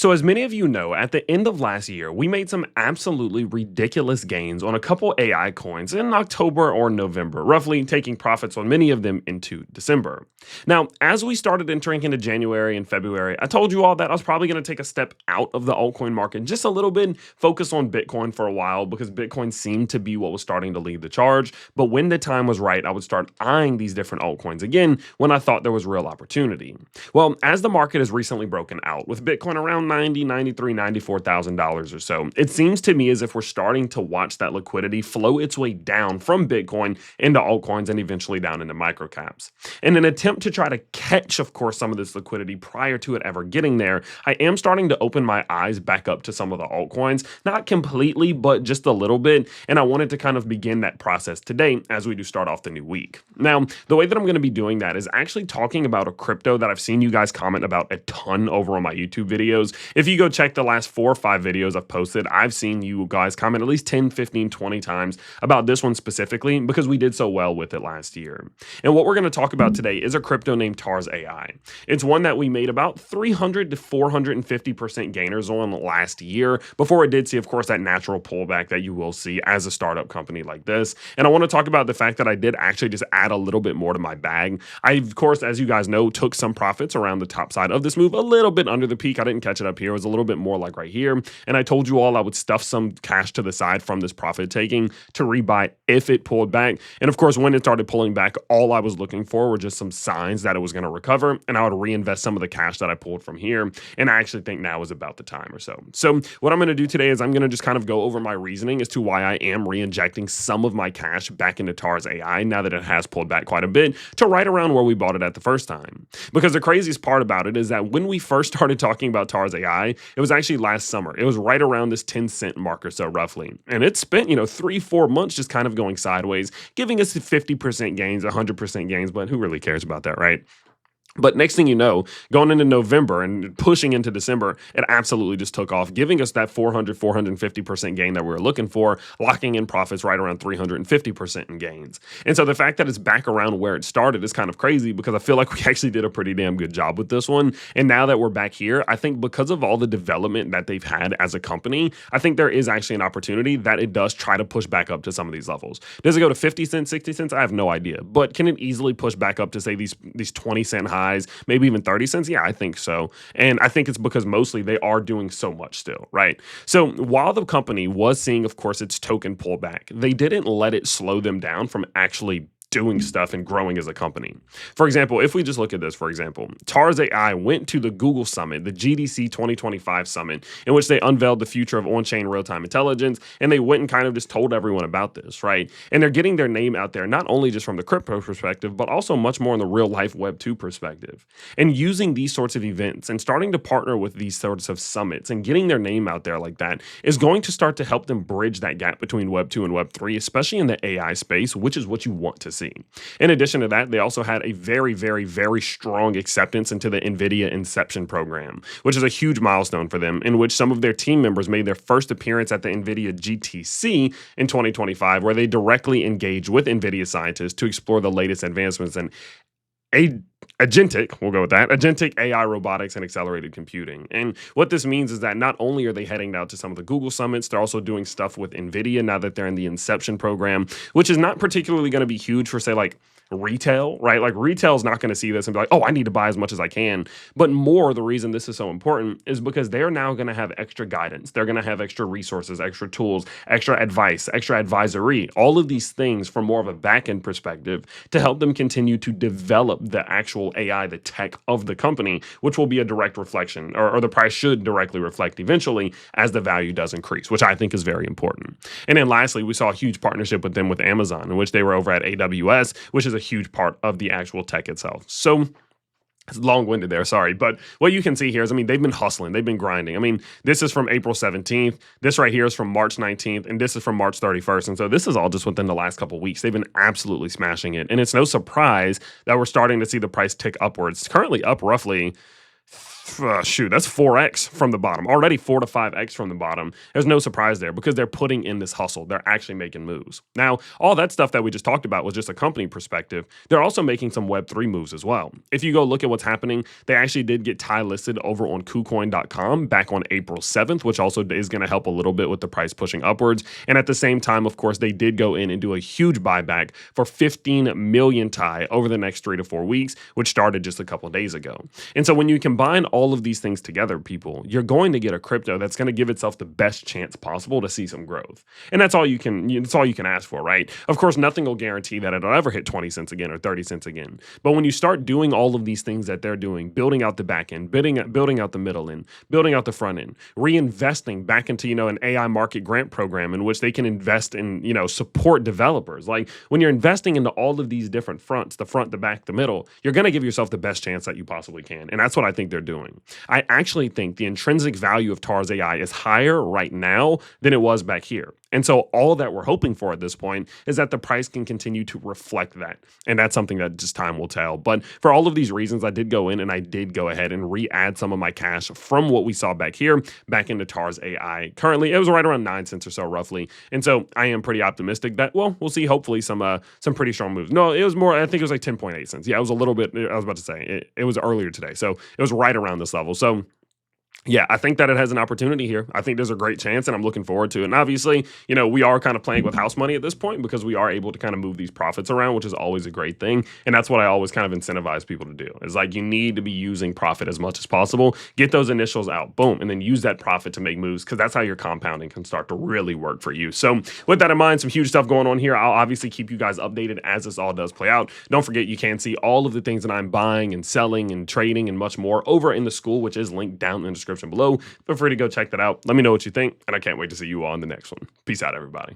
So, as many of you know, at the end of last year, we made some absolutely ridiculous gains on a couple AI coins in October or November, roughly taking profits on many of them into December. Now, as we started entering into January and February, I told you all that I was probably going to take a step out of the altcoin market just a little bit, focus on Bitcoin for a while because Bitcoin seemed to be what was starting to lead the charge. But when the time was right, I would start eyeing these different altcoins again when I thought there was real opportunity. Well, as the market has recently broken out, with Bitcoin around 90, 93, $94,000 or so, it seems to me as if we're starting to watch that liquidity flow its way down from Bitcoin into altcoins and eventually down into microcaps. In an attempt to try to catch, of course, some of this liquidity prior to it ever getting there, I am starting to open my eyes back up to some of the altcoins, not completely, but just a little bit, and I wanted to kind of begin that process today as we do start off the new week. Now, the way that I'm going to be doing that is actually talking about a crypto that I've seen you guys comment about a ton over on my YouTube videos. If you go check the last 4 or 5 videos I've posted, I've seen you guys comment at least 10, 15, 20 times about this one specifically because we did so well with it last year. And what we're going to talk about today is a crypto named Tars AI. It's one that we made about 300 to 450% gainers on last year before it did see, of course, that natural pullback that you will see as a startup company like this. And I want to talk about the fact that I did actually just add a little bit more to my bag. I, of course, as you guys know, took some profits around the top side of this move, a little bit under the peak. I didn't catch it up here. It was a little bit more like right here. And I told you all I would stuff some cash to the side from this profit taking to rebuy if it pulled back. And of course, when it started pulling back, all I was looking for were just some signs that it was going to recover. And I would reinvest some of the cash that I pulled from here. And I actually think now is about the time or so. So what I'm going to do today is I'm going to just kind of go over my reasoning as to why I am re-injecting some of my cash back into Tars AI now that it has pulled back quite a bit to right around where we bought it at the first time. Because the craziest part about it is that when we first started talking about Tars AI, it was actually last summer. It was right around this 10-cent mark or so roughly. And it spent, 3-4 months just kind of going sideways, giving us 50% gains, 100% gains, but who really cares about that, right? But next thing you know, going into November and pushing into December, it absolutely just took off, giving us that 400, 450% gain that we were looking for, locking in profits right around 350% in gains. And so the fact that it's back around where it started is kind of crazy because I feel like we actually did a pretty damn good job with this one. And now that we're back here, I think because of all the development that they've had as a company, I think there is actually an opportunity that it does try to push back up to some of these levels. Does it go to 50 cents, 60 cents? I have no idea. But can it easily push back up to, say, these 20-cent highs? Maybe even 30 cents? Yeah, I think so. And I think it's because mostly they are doing so much still, right? So while the company was seeing, of course, its token pullback, they didn't let it slow them down from actually doing stuff and growing as a company. For example, if we just look at this, for example, Tars AI went to the Google Summit, the GDC 2025 Summit, in which they unveiled the future of on-chain real-time intelligence, and they went and kind of just told everyone about this, right? And they're getting their name out there, not only just from the crypto perspective, but also much more in the real-life Web 2 perspective. And using these sorts of events and starting to partner with these sorts of summits and getting their name out there like that is going to start to help them bridge that gap between Web 2 and Web 3, especially in the AI space, which is what you want to see. In addition to that, they also had a very, very, very strong acceptance into the NVIDIA Inception program, which is a huge milestone for them, in which some of their team members made their first appearance at the NVIDIA GTC in 2025, where they directly engaged with NVIDIA scientists to explore the latest advancements in agentic, we'll go with that, agentic AI robotics and accelerated computing. And what this means is that not only are they heading down to some of the Google summits, they're also doing stuff with NVIDIA now that they're in the Inception program, which is not particularly going to be huge for, say, like retail, right? Like retail is not going to see this and be like, oh, I need to buy as much as I can. But more, the reason this is so important is because they're now going to have extra guidance. They're going to have extra resources, extra tools, extra advice, extra advisory, all of these things from more of a back-end perspective to help them continue to develop the actual AI, the tech of the company, which will be a direct reflection, or the price should directly reflect eventually as the value does increase, which I think is very important. And then lastly, we saw a huge partnership with them with Amazon, in which they were over at AWS, which is a huge part of the actual tech itself. So it's long-winded there, sorry. But what you can see here is, they've been hustling. They've been grinding. This is from April 17th. This right here is from March 19th. And this is from March 31st. And so this is all just within the last couple of weeks. They've been absolutely smashing it. And it's no surprise that we're starting to see the price tick upwards. It's currently up roughly Shoot, that's 4x from the bottom. Already 4 to 5x from the bottom. There's no surprise there because they're putting in this hustle. They're actually making moves. Now, all that stuff that we just talked about was just a company perspective. They're also making some Web3 moves as well. If you go look at what's happening, they actually did get TIE listed over on KuCoin.com back on April 7th, which also is going to help a little bit with the price pushing upwards. And at the same time, of course, they did go in and do a huge buyback for 15 million TIE over the next 3 to 4 weeks, which started just a couple of days ago. And so when you combine all of these things together, people, you're going to get a crypto that's going to give itself the best chance possible to see some growth. And that's all you can ask for, right? Of course, nothing will guarantee that it'll ever hit 20 cents again or 30 cents again. But when you start doing all of these things that they're doing, building out the back end, building out the middle end, building out the front end, reinvesting back into, an AI market grant program in which they can invest in, support developers. Like when you're investing into all of these different fronts, the front, the back, the middle, you're going to give yourself the best chance that you possibly can. And that's what I think they're doing. I actually think the intrinsic value of TARS AI is higher right now than it was back here. And so all that we're hoping for at this point is that the price can continue to reflect that. And that's something that just time will tell. But for all of these reasons, I did go in and I did go ahead and re-add some of my cash from what we saw back here back into TARS AI. Currently, it was right around 9 cents or so roughly. And so I am pretty optimistic that, well, we'll see hopefully some pretty strong moves. No, it was more, I think it was like 10.8 cents. Yeah, it was a little bit, I was about to say, it was earlier today. So it was right around this level. So yeah, I think that it has an opportunity here. I think there's a great chance, and I'm looking forward to it. And obviously, we are kind of playing with house money at this point because we are able to kind of move these profits around, which is always a great thing. And that's what I always kind of incentivize people to do. Is like you need to be using profit as much as possible. Get those initials out, boom, and then use that profit to make moves because that's how your compounding can start to really work for you. So with that in mind, some huge stuff going on here. I'll obviously keep you guys updated as this all does play out. Don't forget, you can see all of the things that I'm buying and selling and trading and much more over in the school, which is linked down in the description below. Feel free to go check that out. Let me know what you think, and I can't wait to see you all in the next one. Peace out, everybody.